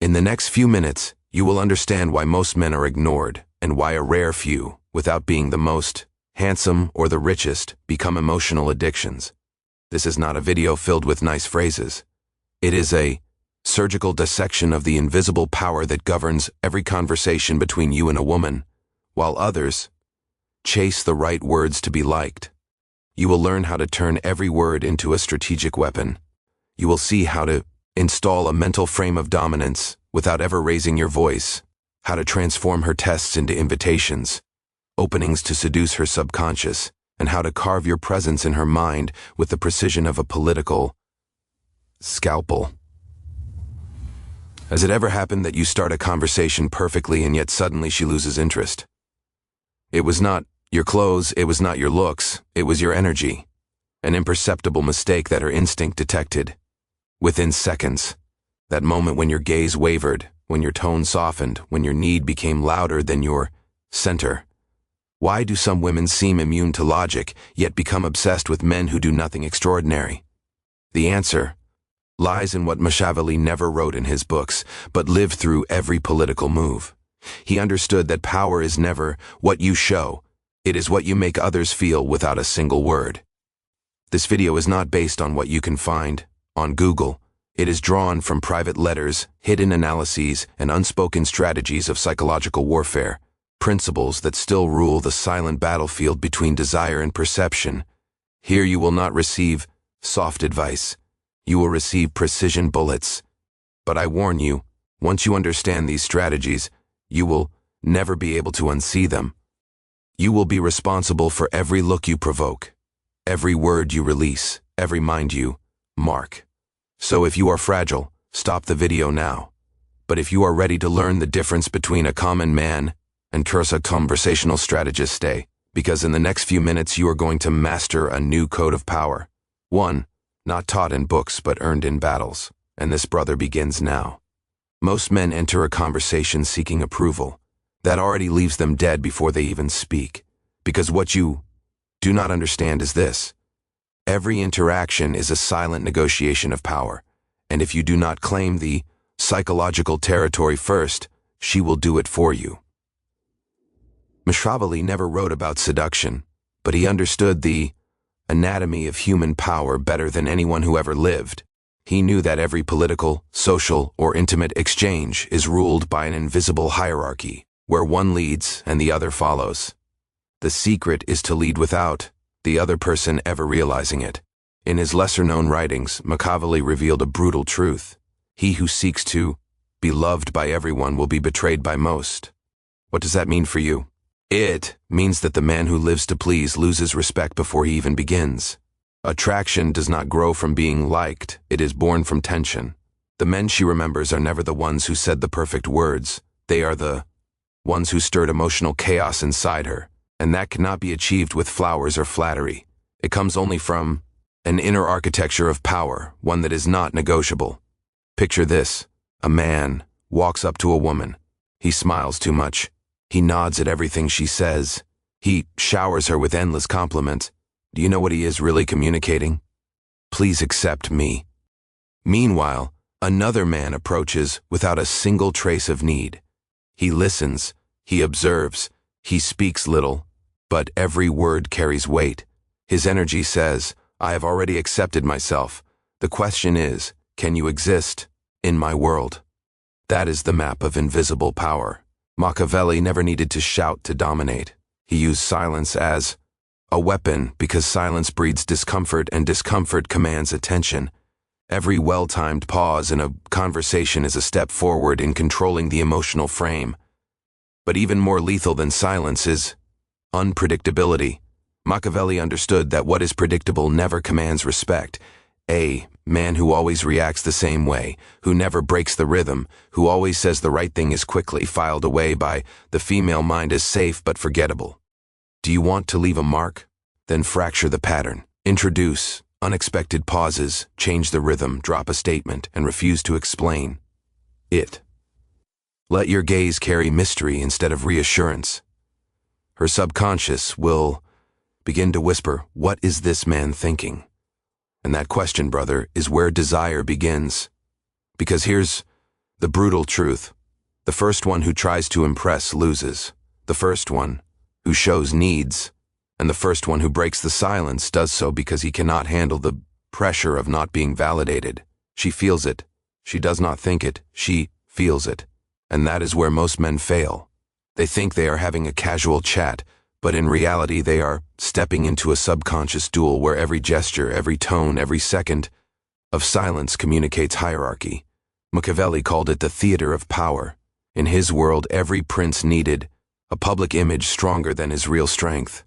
In the next few minutes, you will understand why most men are ignored and why a rare few, without being the most handsome or the richest, become emotional addictions. This is not a video filled with nice phrases. It is a surgical dissection of the invisible power that governs every conversation between you and a woman, while others chase the right words to be liked. You will learn how to turn every word into a strategic weapon. You will see how to install a mental frame of dominance without ever raising your voice, how to transform her tests into invitations, openings to seduce her subconscious, and how to carve your presence in her mind with the precision of a political scalpel. Has it ever happened that you start a conversation perfectly and yet suddenly she loses interest? It was not your clothes, it was not your looks, it was your energy. An imperceptible mistake that her instinct detected. Within seconds, that moment when your gaze wavered, when your tone softened, when your need became louder than your center. Why do some women seem immune to logic, yet become obsessed with men who do nothing extraordinary? The answer lies in what Machiavelli never wrote in his books, but lived through every political move. He understood that power is never what you show, it is what you make others feel without a single word. This video is not based on what you can find on Google. It is drawn from private letters, hidden analyses, and unspoken strategies of psychological warfare, principles that still rule the silent battlefield between desire and perception. Here you will not receive soft advice. You will receive precision bullets. But I warn you, once you understand these strategies, you will never be able to unsee them. You will be responsible for every look you provoke, every word you release, every mind you mark. So if you are fragile, stop the video now. But if you are ready to learn the difference between a common man and a conversational strategist, stay, because in the next few minutes you are going to master a new code of power. One, not taught in books but earned in battles. And this, brother, begins now. Most men enter a conversation seeking approval. That already leaves them dead before they even speak. Because what you do not understand is this. Every interaction is a silent negotiation of power. And if you do not claim the psychological territory first, she will do it for you. Machiavelli never wrote about seduction, but he understood the anatomy of human power better than anyone who ever lived. He knew that every political, social, or intimate exchange is ruled by an invisible hierarchy, where one leads and the other follows. The secret is to lead without the other person ever realizing it. In his lesser-known writings, Machiavelli revealed a brutal truth. He who seeks to be loved by everyone will be betrayed by most. What does that mean for you? It means that the man who lives to please loses respect before he even begins. Attraction does not grow from being liked, it is born from tension. The men she remembers are never the ones who said the perfect words. They are the ones who stirred emotional chaos inside her. And that cannot be achieved with flowers or flattery. It comes only from an inner architecture of power, one that is not negotiable. Picture this. A man walks up to a woman. He smiles too much. He nods at everything she says. He showers her with endless compliments. Do you know what he is really communicating? Please accept me. Meanwhile, another man approaches without a single trace of need. He listens, he observes, he speaks little, but every word carries weight. His energy says, I have already accepted myself. The question is, can you exist in my world? That is the map of invisible power. Machiavelli never needed to shout to dominate. He used silence as a weapon because silence breeds discomfort and discomfort commands attention. Every well-timed pause in a conversation is a step forward in controlling the emotional frame. But even more lethal than silence is unpredictability. Machiavelli understood that what is predictable never commands respect. A man who always reacts the same way, who never breaks the rhythm, who always says the right thing is quickly filed away by the female mind as safe but forgettable. Do you want to leave a mark? Then fracture the pattern. Introduce unexpected pauses, change the rhythm, drop a statement, and refuse to explain it. Let your gaze carry mystery instead of reassurance. Her subconscious will begin to whisper, what is this man thinking? And that question, brother, is where desire begins. Because here's The brutal truth. The first one who tries to impress loses. The first one who shows needs. And the first one who breaks the silence does so because he cannot handle the pressure of not being validated. She feels it. She does not think it. She feels it. And that is where most men fail. They think they are having a casual chat, but in reality they are stepping into a subconscious duel where every gesture, every tone, every second of silence communicates hierarchy. Machiavelli called it the theater of power. In his world, every prince needed a public image stronger than his real strength.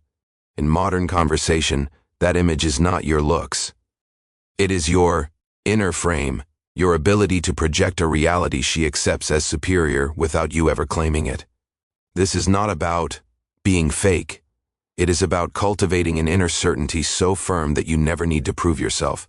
In modern conversation, that image is not your looks. It is your inner frame, your ability to project a reality she accepts as superior without you ever claiming it. This is not about being fake. It is about cultivating an inner certainty so firm that you never need to prove yourself.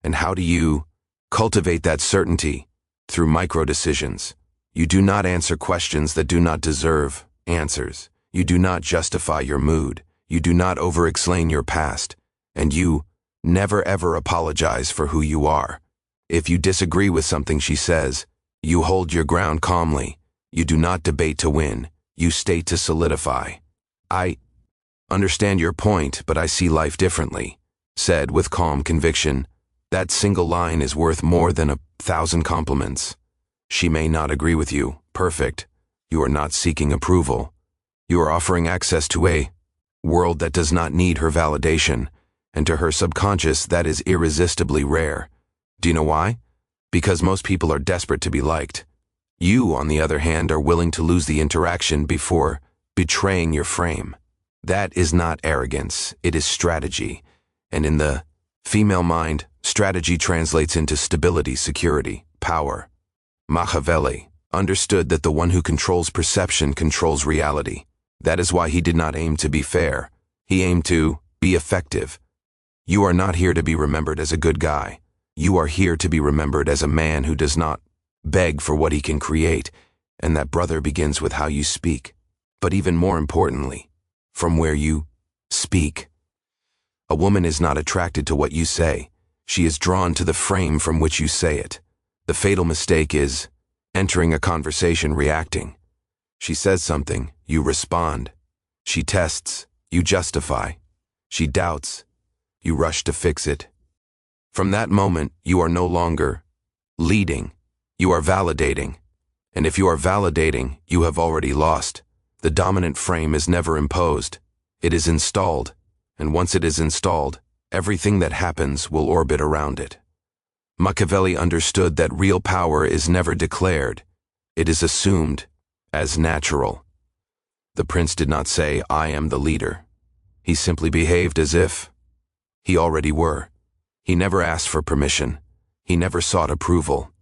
And how do you cultivate that certainty? Through micro-decisions. You do not answer questions that do not deserve answers. You do not justify your mood. You do not over-explain your past. And you never ever apologize for who you are. If you disagree with something she says, you hold your ground calmly. You do not debate to win. You state to solidify. I understand your point, but I see life differently. Said with calm conviction, that single line is worth more than 1,000 compliments. She may not agree with you. Perfect. You are not seeking approval. You are offering access to a world that does not need her validation, and to her subconscious that is irresistibly rare. Do you know why? Because most people are desperate to be liked. You, on the other hand, are willing to lose the interaction before betraying your frame. That is not arrogance, it is strategy. And in the female mind, strategy translates into stability, security, power. Machiavelli understood that the one who controls perception controls reality. That is why he did not aim to be fair. He aimed to be effective. You are not here to be remembered as a good guy. You are here to be remembered as a man who does not beg for what he can create, and that, brother, begins with how you speak. But even more importantly, from where you speak. A woman is not attracted to what you say. She is drawn to the frame from which you say it. The fatal mistake is entering a conversation reacting. She says something, you respond. She tests, you justify. She doubts, you rush to fix it. From that moment, you are no longer leading. You are validating. And if you are validating, you have already lost. The dominant frame is never imposed. It is installed. And once it is installed, everything that happens will orbit around it. Machiavelli understood that real power is never declared. It is assumed as natural. The prince did not say, I am the leader. He simply behaved as if he already were. He never asked for permission. He never sought approval.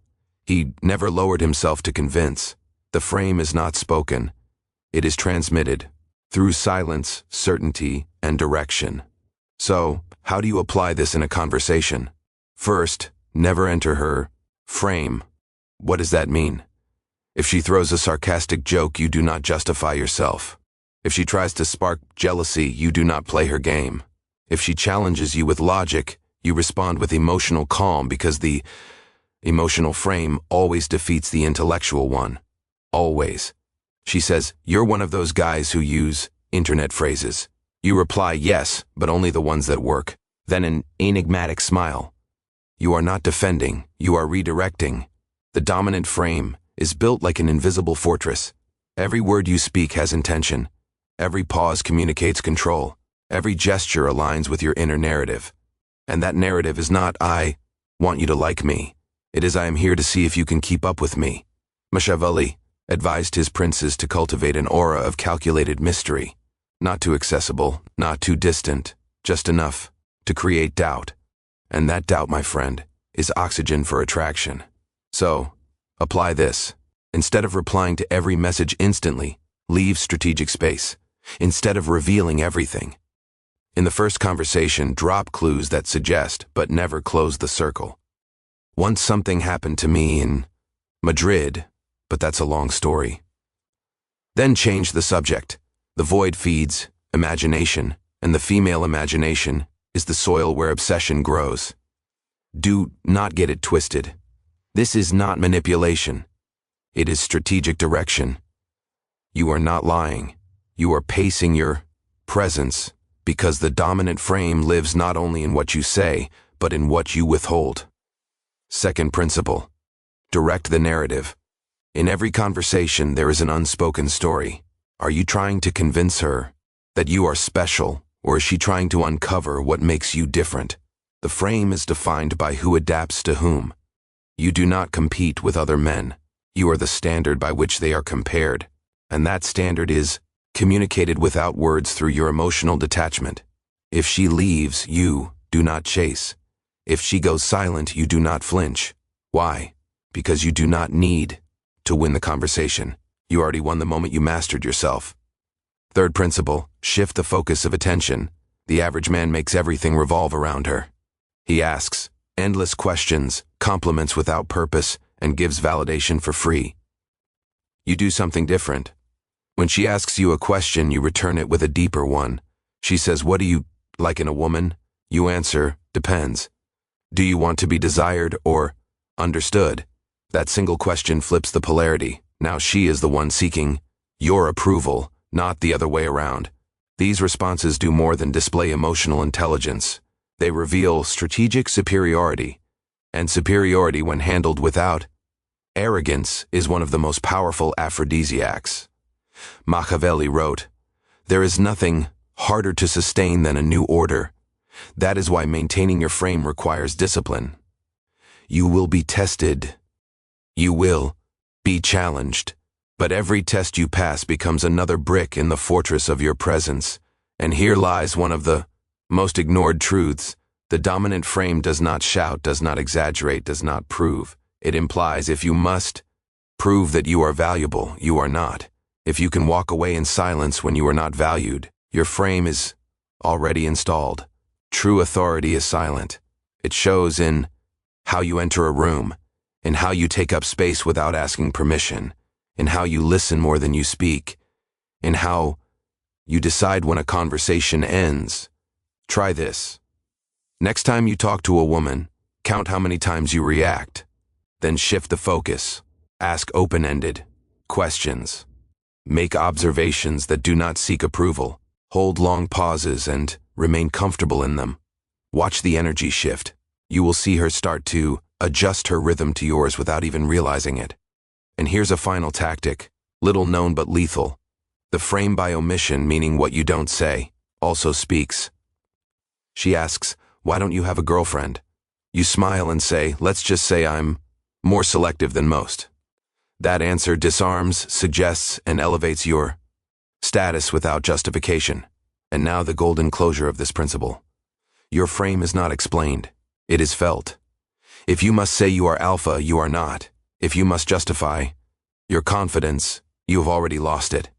He never lowered himself to convince. The frame is not spoken. It is transmitted through silence, certainty, and direction. So, how do you apply this in a conversation? First, never enter her frame. What does that mean? If she throws a sarcastic joke, you do not justify yourself. If she tries to spark jealousy, you do not play her game. If she challenges you with logic, you respond with emotional calm, because the emotional frame always defeats the intellectual one. Always. She says, you're one of those guys who use internet phrases. You reply yes, but only the ones that work. Then an enigmatic smile. You are not defending, you are redirecting. The dominant frame is built like an invisible fortress. Every word you speak has intention. Every pause communicates control. Every gesture aligns with your inner narrative. And that narrative is not, I want you to like me. It is, I am here to see if you can keep up with me. Machiavelli advised his princes to cultivate an aura of calculated mystery. Not too accessible, not too distant, just enough to create doubt. And that doubt, my friend, is oxygen for attraction. So, apply this. Instead of replying to every message instantly, leave strategic space. Instead of revealing everything. In the first conversation, drop clues that suggest, but never close the circle. Once something happened to me in Madrid, but that's a long story. Then change the subject. The void feeds imagination, and the female imagination is the soil where obsession grows. Do not get it twisted. This is not manipulation. It is strategic direction. You are not lying. You are pacing your presence because the dominant frame lives not only in what you say, but in what you withhold. Second principle, direct the narrative. In every conversation, there is an unspoken story. Are you trying to convince her that you are special, or is she trying to uncover what makes you different? The frame is defined by who adapts to whom. You do not compete with other men. You are the standard by which they are compared, and that standard is communicated without words through your emotional detachment. If she leaves, you do not chase. If she goes silent, you do not flinch. Why? Because you do not need to win the conversation. You already won the moment you mastered yourself. Third principle, shift the focus of attention. The average man makes everything revolve around her. He asks endless questions, compliments without purpose, and gives validation for free. You do something different. When she asks you a question, you return it with a deeper one. She says, "What do you like in a woman?" You answer, "Depends." Do you want to be desired or understood? That single question flips the polarity. Now she is the one seeking your approval, not the other way around. These responses do more than display emotional intelligence. They reveal strategic superiority, and superiority, when handled without arrogance, is one of the most powerful aphrodisiacs. Machiavelli wrote, "There is nothing harder to sustain than a new order. That is why maintaining your frame requires discipline. You will be tested. You will be challenged. But every test you pass becomes another brick in the fortress of your presence. And here lies one of the most ignored truths. The dominant frame does not shout, does not exaggerate, does not prove. It implies if you must prove that you are valuable, you are not. If you can walk away in silence when you are not valued, your frame is already installed. True authority is silent. It shows in how you enter a room, in how you take up space without asking permission, in how you listen more than you speak, in how you decide when a conversation ends. Try this. Next time you talk to a woman, count how many times you react. Then shift the focus. Ask open-ended questions. Make observations that do not seek approval. Hold long pauses and remain comfortable in them. Watch the energy shift. You will see her start to adjust her rhythm to yours without even realizing it. And here's a final tactic, little known but lethal. The frame by omission, meaning what you don't say, also speaks. She asks, "Why don't you have a girlfriend?" You smile and say, "Let's just say I'm more selective than most." That answer disarms, suggests, and elevates your status without justification. And now the golden closure of this principle. Your frame is not explained. It is felt. If you must say you are alpha, you are not. If you must justify your confidence, you have already lost it.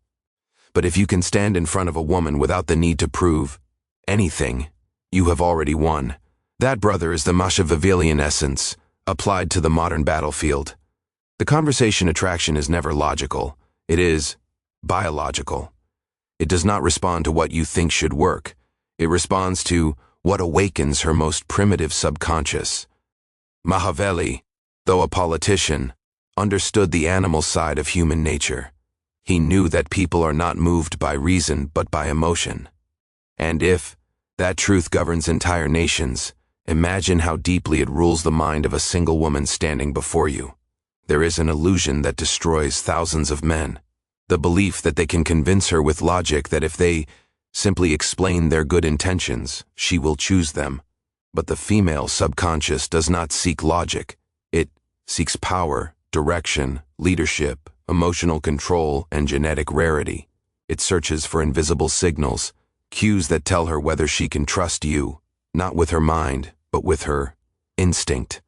But if you can stand in front of a woman without the need to prove anything, you have already won. That, brother, is the Machiavellian essence, applied to the modern battlefield. The conversation attraction is never logical. It is biological. It does not respond to what you think should work. It responds to what awakens her most primitive subconscious. Machiavelli, though a politician, understood the animal side of human nature. He knew that people are not moved by reason but by emotion. And if that truth governs entire nations, imagine how deeply it rules the mind of a single woman standing before you. There is an illusion that destroys thousands of men. The belief that they can convince her with logic that if they simply explain their good intentions, she will choose them. But the female subconscious does not seek logic. It seeks power, direction, leadership, emotional control, and genetic rarity. It searches for invisible signals, cues that tell her whether she can trust you, not with her mind, but with her instinct.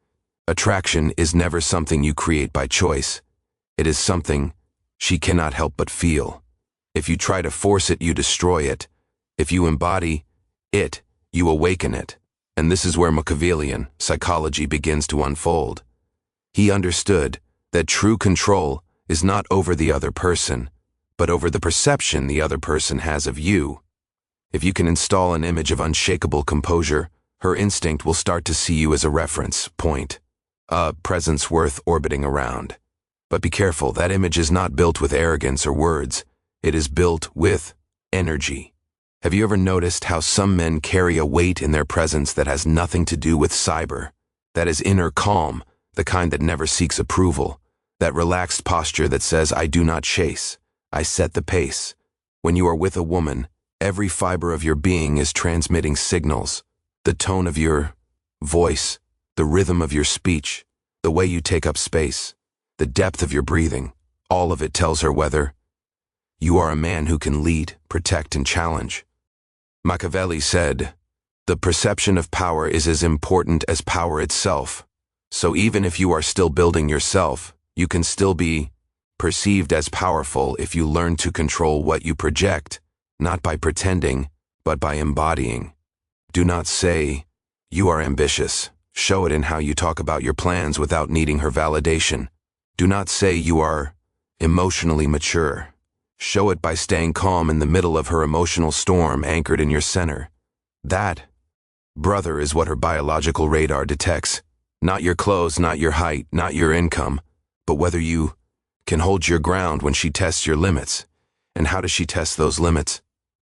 Attraction is never something you create by choice. It is something she cannot help but feel. If you try to force it, you destroy it. If you embody it, you awaken it. And this is where Machiavellian psychology begins to unfold. He understood that true control is not over the other person, but over the perception the other person has of you. If you can install an image of unshakable composure, her instinct will start to see you as a reference point, a presence worth orbiting around. But be careful, that image is not built with arrogance or words. It is built with energy. Have you ever noticed how some men carry a weight in their presence that has nothing to do with cyber? That is inner calm, the kind that never seeks approval. That relaxed posture that says, I do not chase, I set the pace. When you are with a woman, every fiber of your being is transmitting signals. The tone of your voice, the rhythm of your speech, the way you take up space, the depth of your breathing, all of it tells her whether you are a man who can lead, protect, and challenge. Machiavelli said, the perception of power is as important as power itself. So even if you are still building yourself, you can still be perceived as powerful if you learn to control what you project, not by pretending, but by embodying. Do not say, you are ambitious. Show it in how you talk about your plans without needing her validation. Do not say you are emotionally mature. Show it by staying calm in the middle of her emotional storm, anchored in your center. That, brother, is what her biological radar detects. Not your clothes, not your height, not your income, but whether you can hold your ground when she tests your limits. And how does she test those limits?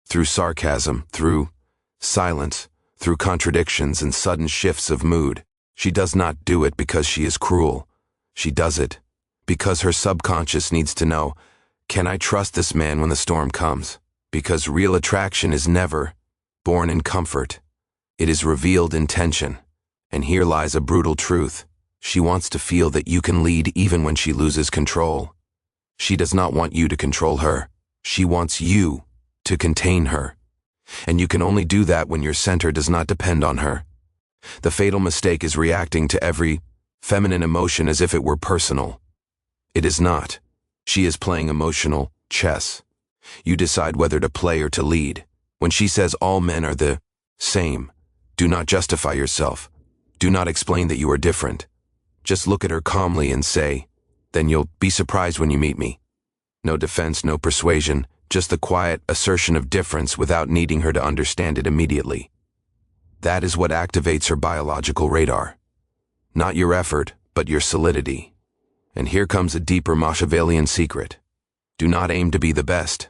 Through sarcasm, through silence, through contradictions and sudden shifts of mood. She does not do it because she is cruel. She does it because her subconscious needs to know, can I trust this man when the storm comes? Because real attraction is never born in comfort. It is revealed in tension. And here lies a brutal truth. She wants to feel that you can lead even when she loses control. She does not want you to control her. She wants you to contain her. And you can only do that when your center does not depend on her. The fatal mistake is reacting to every feminine emotion as if it were personal. It is not. She is playing emotional chess. You decide whether to play or to lead. When she says all men are the same, do not justify yourself. Do not explain that you are different. Just look at her calmly and say, then you'll be surprised when you meet me. No defense, no persuasion, just the quiet assertion of difference without needing her to understand it immediately. That is what activates her biological radar. Not your effort, but your solidity. And here comes a deeper Machiavellian secret. Do not aim to be the best.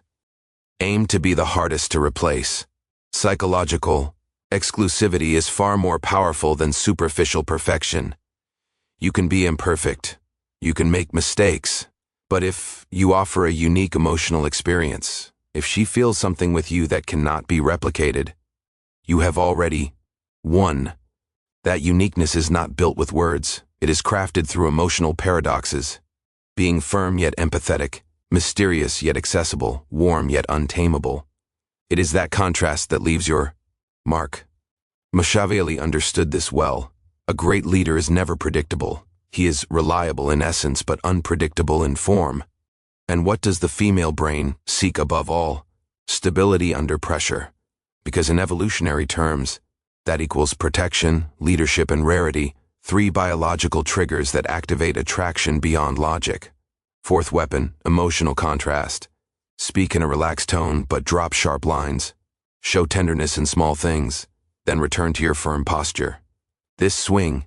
Aim to be the hardest to replace. Psychological exclusivity is far more powerful than superficial perfection. You can be imperfect. You can make mistakes. But if you offer a unique emotional experience, if she feels something with you that cannot be replicated, you have already won. That uniqueness is not built with words. It is crafted through emotional paradoxes. Being firm yet empathetic, mysterious yet accessible, warm yet untamable. It is that contrast that leaves your mark. Machiavelli understood this well. A great leader is never predictable. He is reliable in essence but unpredictable in form. And what does the female brain seek above all? Stability under pressure. Because in evolutionary terms, that equals protection, leadership, and rarity, three biological triggers that activate attraction beyond logic. Fourth weapon, emotional contrast. Speak in a relaxed tone but drop sharp lines. Show tenderness in small things, then return to your firm posture. This swing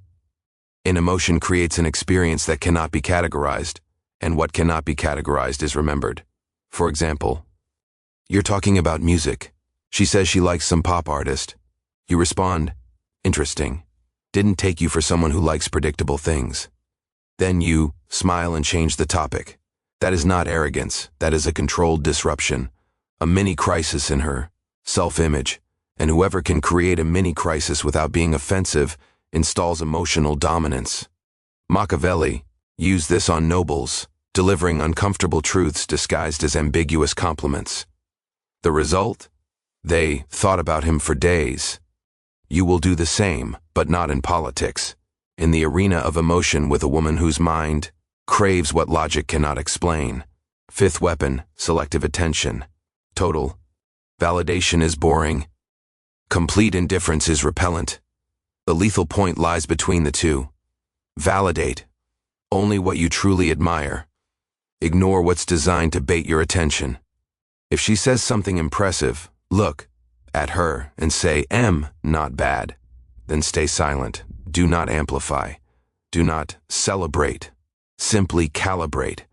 in emotion creates an experience that cannot be categorized, and what cannot be categorized is remembered. For example, you're talking about music. She says she likes some pop artist. You respond, interesting. Didn't take you for someone who likes predictable things. Then you smile and change the topic. That is not arrogance. That is a controlled disruption, a mini crisis in her self-image. And whoever can create a mini crisis without being offensive installs emotional dominance. Machiavelli used this on nobles, delivering uncomfortable truths disguised as ambiguous compliments. The result? They thought about him for days. You will do the same, but not in politics. In the arena of emotion with a woman whose mind craves what logic cannot explain. Fifth weapon, selective attention. Total validation is boring. Complete indifference is repellent. The lethal point lies between the two. Validate only what you truly admire. Ignore what's designed to bait your attention. If she says something impressive, look at her and say, not bad. Then stay silent. Do not amplify. Do not celebrate. Simply calibrate.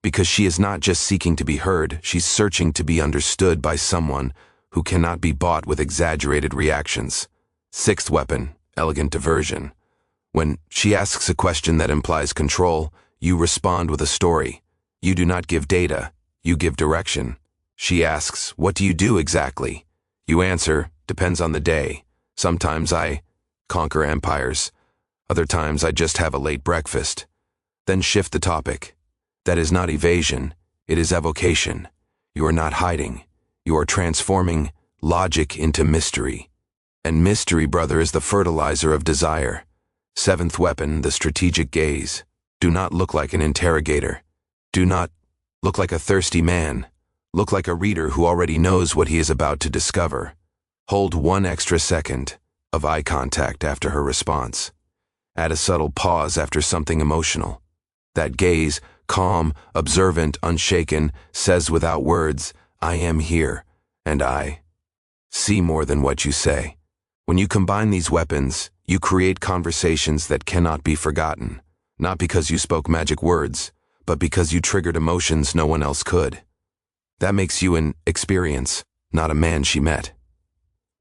Because she is not just seeking to be heard, she's searching to be understood by someone who cannot be bought with exaggerated reactions. Sixth weapon, elegant diversion. When she asks a question that implies control, you respond with a story. You do not give data, you give direction. She asks, "What do you do exactly?" You answer, "Depends on the day. Sometimes I conquer empires. Other times I just have a late breakfast." Then shift the topic. That is not evasion, it is evocation. You are not hiding. You are transforming logic into mystery. And mystery, brother, is the fertilizer of desire. Seventh weapon, the strategic gaze. Do not look like an interrogator. Do not look like a thirsty man. Look like a reader who already knows what he is about to discover. Hold 1 extra second of eye contact after her response. Add a subtle pause after something emotional. That gaze, calm, observant, unshaken, says without words, "I am here, and I see more than what you say." When you combine these weapons, you create conversations that cannot be forgotten, not because you spoke magic words, but because you triggered emotions no one else could. That makes you an experience, not a man she met.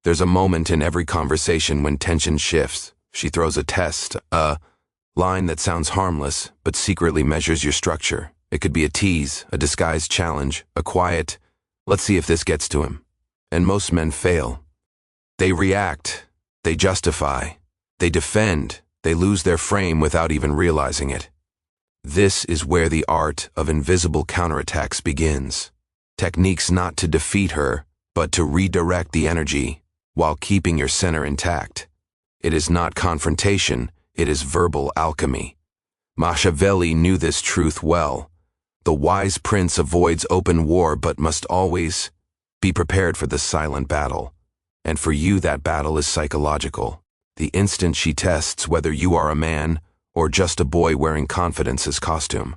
There's a moment in every conversation when tension shifts. She throws a test, a line that sounds harmless, but secretly measures your structure. It could be a tease, a disguised challenge, a quiet, "Let's see if this gets to him." And most men fail. They react, they justify, they defend, they lose their frame without even realizing it. This is where the art of invisible counterattacks begins. Techniques not to defeat her, but to redirect the energy while keeping your center intact. It is not confrontation, it is verbal alchemy. Machiavelli knew this truth well. The wise prince avoids open war but must always be prepared for the silent battle. And for you, that battle is psychological. The instant she tests whether you are a man or just a boy wearing confidence as costume.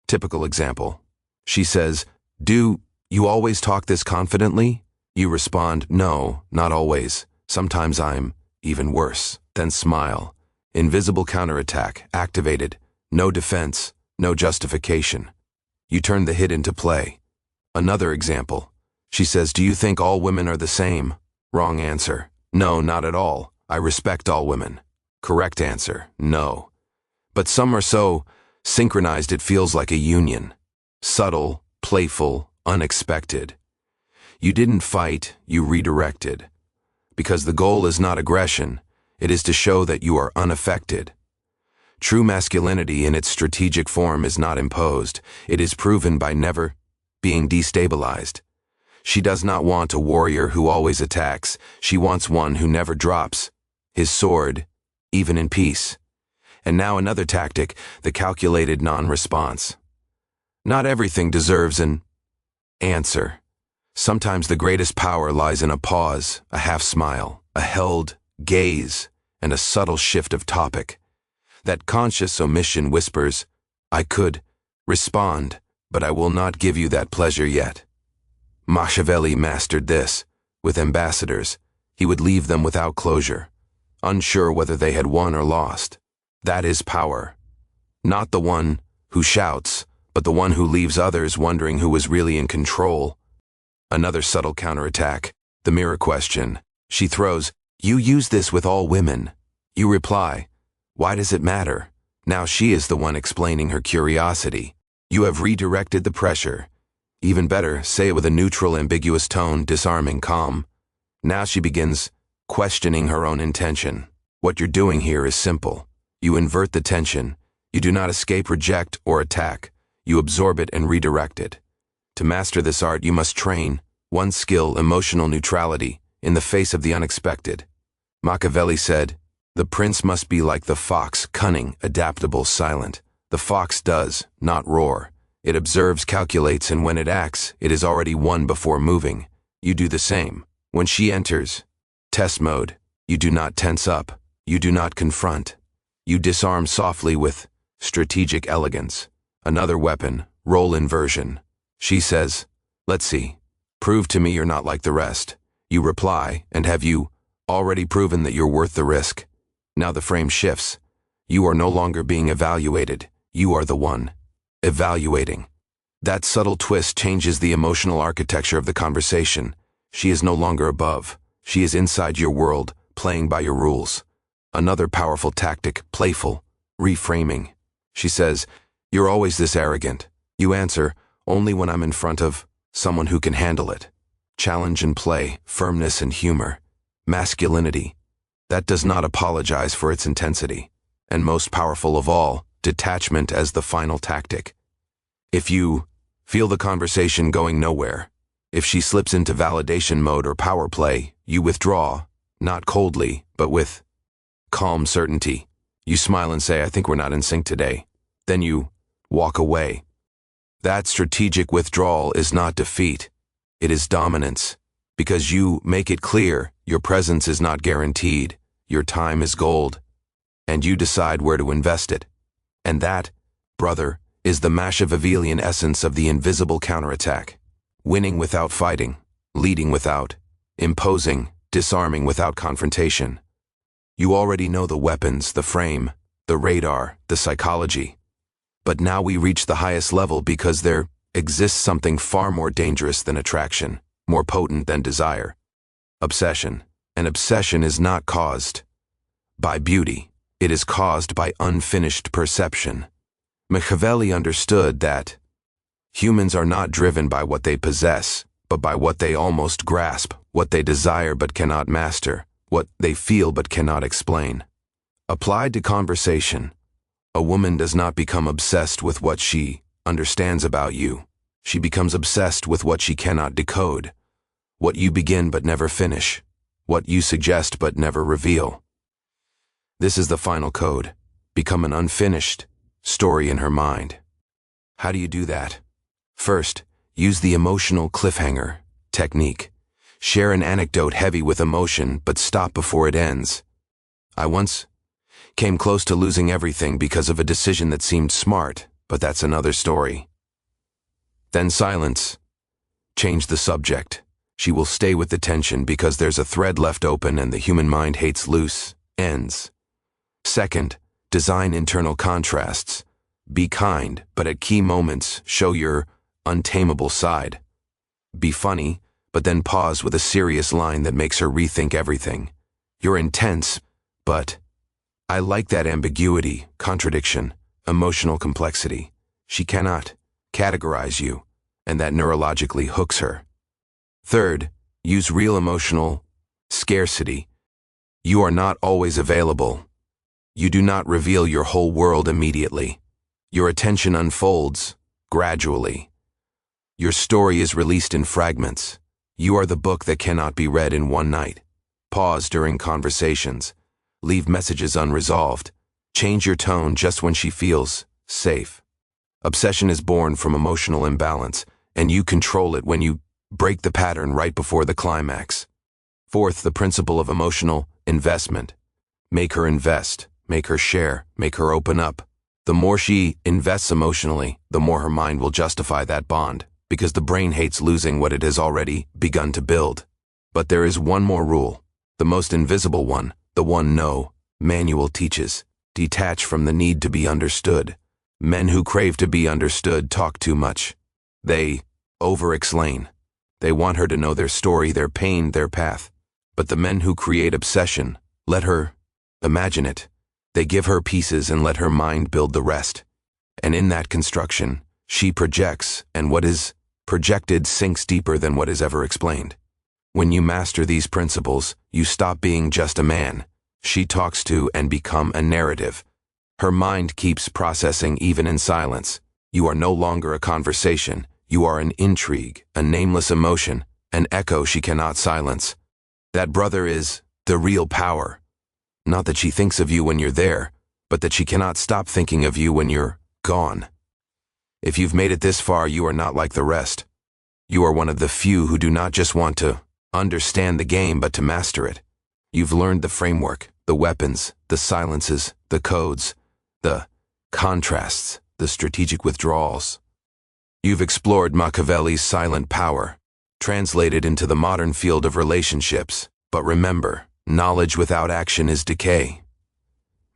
Typical example. She says, "Do you always talk this confidently?" You respond, "No, not always. Sometimes I'm even worse." Then smile. Invisible counterattack, activated. No defense, no justification. You turn the hit into play. Another example. She says, "Do you think all women are the same?" Wrong answer. "No, not at all. I respect all women." Correct answer. "No. But some are so synchronized it feels like a union." Subtle, playful, unexpected. You didn't fight, you redirected. Because the goal is not aggression, it is to show that you are unaffected. True masculinity in its strategic form is not imposed, it is proven by never being destabilized. She does not want a warrior who always attacks, she wants one who never drops his sword, even in peace. And now another tactic, the calculated non-response. Not everything deserves an answer. Sometimes the greatest power lies in a pause, a half-smile, a held gaze, and a subtle shift of topic. That conscious omission whispers, "I could respond, but I will not give you that pleasure yet." Machiavelli mastered this. With ambassadors, he would leave them without closure, unsure whether they had won or lost. That is power. Not the one who shouts, but the one who leaves others wondering who is really in control. Another subtle counterattack, the mirror question. She throws, "You use this with all women." You reply, "Why does it matter?" Now she is the one explaining her curiosity. You have redirected the pressure. Even better, say it with a neutral, ambiguous tone, disarming, calm. Now she begins questioning her own intention. What you're doing here is simple. You invert the tension. You do not escape, reject, or attack. You absorb it and redirect it. To master this art, you must train one skill, emotional neutrality, in the face of the unexpected. Machiavelli said, "The prince must be like the fox, cunning, adaptable, silent. The fox does not roar. It observes, calculates, and when it acts, it is already won before moving. You do the same. When she enters test mode, you do not tense up. You do not confront. You disarm softly with strategic elegance. Another weapon, role inversion. She says, "Let's see. Prove to me you're not like the rest." You reply, "And have you already proven that you're worth the risk?" Now the frame shifts. You are no longer being evaluated. You are the one. Evaluating. That subtle twist changes the emotional architecture of the conversation. She is no longer above. She is inside your world, playing by your rules. Another powerful tactic, playful, reframing. She says, "You're always this arrogant." You answer, "Only when I'm in front of someone who can handle it." Challenge and play, firmness and humor. Masculinity. That does not apologize for its intensity. And most powerful of all, detachment as the final tactic. If you feel the conversation going nowhere, if she slips into validation mode or power play, you withdraw, not coldly, but with calm certainty. You smile and say, "I think we're not in sync today." Then you walk away. That strategic withdrawal is not defeat. It is dominance. Because you make it clear your presence is not guaranteed, your time is gold, and you decide where to invest it. And that, brother, is the Machiavellian essence of the invisible counterattack. Winning without fighting, leading without, imposing, disarming without confrontation. You already know the weapons, the frame, the radar, the psychology. But now we reach the highest level because there exists something far more dangerous than attraction, more potent than desire. Obsession. And obsession is not caused by beauty. It is caused by unfinished perception. Machiavelli understood that humans are not driven by what they possess, but by what they almost grasp, what they desire but cannot master, what they feel but cannot explain. Applied to conversation, a woman does not become obsessed with what she understands about you. She becomes obsessed with what she cannot decode, what you begin but never finish, what you suggest but never reveal. This is the final code. Become an unfinished story in her mind. How do you do that? First, use the emotional cliffhanger technique. Share an anecdote heavy with emotion, but stop before it ends. "I once came close to losing everything because of a decision that seemed smart, but that's another story." Then silence. Change the subject. She will stay with the tension because there's a thread left open and the human mind hates loose ends. Second, design internal contrasts. Be kind, but at key moments, show your untamable side. Be funny, but then pause with a serious line that makes her rethink everything. You're intense, but I like that ambiguity, contradiction, emotional complexity. She cannot categorize you, and that neurologically hooks her. Third, use real emotional scarcity. You are not always available. You do not reveal your whole world immediately. Your attention unfolds gradually. Your story is released in fragments. You are the book that cannot be read in one night. Pause during conversations. Leave messages unresolved. Change your tone just when she feels safe. Obsession is born from emotional imbalance, and you control it when you break the pattern right before the climax. Fourth, the principle of emotional investment. Make her invest, make her share, make her open up. The more she invests emotionally, the more her mind will justify that bond, because the brain hates losing what it has already begun to build. But there is one more rule, the most invisible one, the one no manual teaches. Detach from the need to be understood. Men who crave to be understood talk too much. They over-explain. They want her to know their story, their pain, their path. But the men who create obsession, let her imagine it. They give her pieces and let her mind build the rest. And in that construction, she projects, and what is projected sinks deeper than what is ever explained. When you master these principles, you stop being just a man she talks to and become a narrative. Her mind keeps processing even in silence. You are no longer a conversation. You are an intrigue, a nameless emotion, an echo she cannot silence. That, brother, is the real power. Not that she thinks of you when you're there, but that she cannot stop thinking of you when you're gone. If you've made it this far, you are not like the rest. You are one of the few who do not just want to understand the game, but to master it. You've learned the framework, the weapons, the silences, the codes, the contrasts, the strategic withdrawals. You've explored Machiavelli's silent power, translated into the modern field of relationships. But remember, knowledge without action is decay.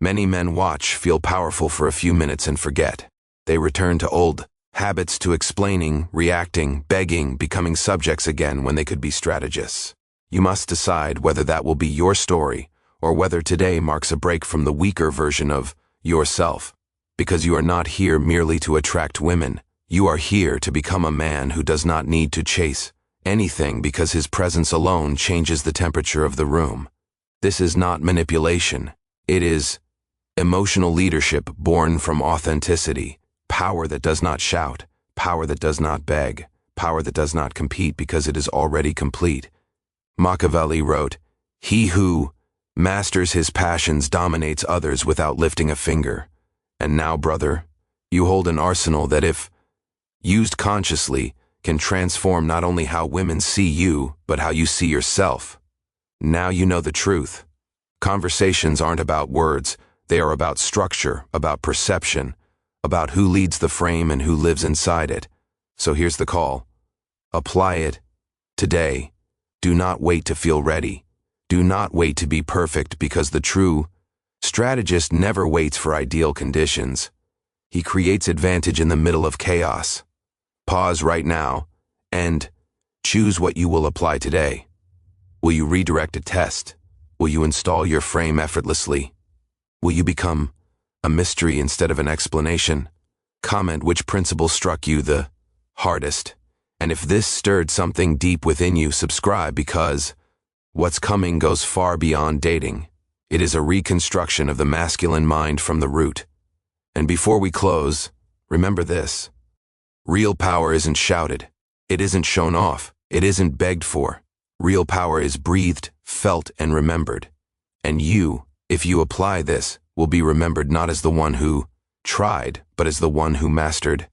Many men watch, feel powerful for a few minutes and forget. They return to old habits, to explaining, reacting, begging, becoming subjects again when they could be strategists. You must decide whether that will be your story or whether today marks a break from the weaker version of yourself. Because you are not here merely to attract women. You are here to become a man who does not need to chase anything because his presence alone changes the temperature of the room. This is not manipulation. It is emotional leadership born from authenticity, power that does not shout, power that does not beg, power that does not compete because it is already complete. Machiavelli wrote, "He who masters his passions dominates others without lifting a finger." And now, brother, you hold an arsenal that, if used consciously, can transform not only how women see you, but how you see yourself. Now you know the truth. Conversations aren't about words. They are about structure, about perception, about who leads the frame and who lives inside it. So here's the call. Apply it today. Do not wait to feel ready. Do not wait to be perfect, because the true strategist never waits for ideal conditions. He creates advantage in the middle of chaos. Pause right now and choose what you will apply today. Will you redirect a test? Will you install your frame effortlessly? Will you become a mystery instead of an explanation? Comment which principle struck you the hardest. And if this stirred something deep within you, subscribe, because what's coming goes far beyond dating. It is a reconstruction of the masculine mind from the root. And before we close, remember this. Real power isn't shouted. It isn't shown off. It isn't begged for. Real power is breathed, felt, and remembered. And you, if you apply this, will be remembered not as the one who tried, but as the one who mastered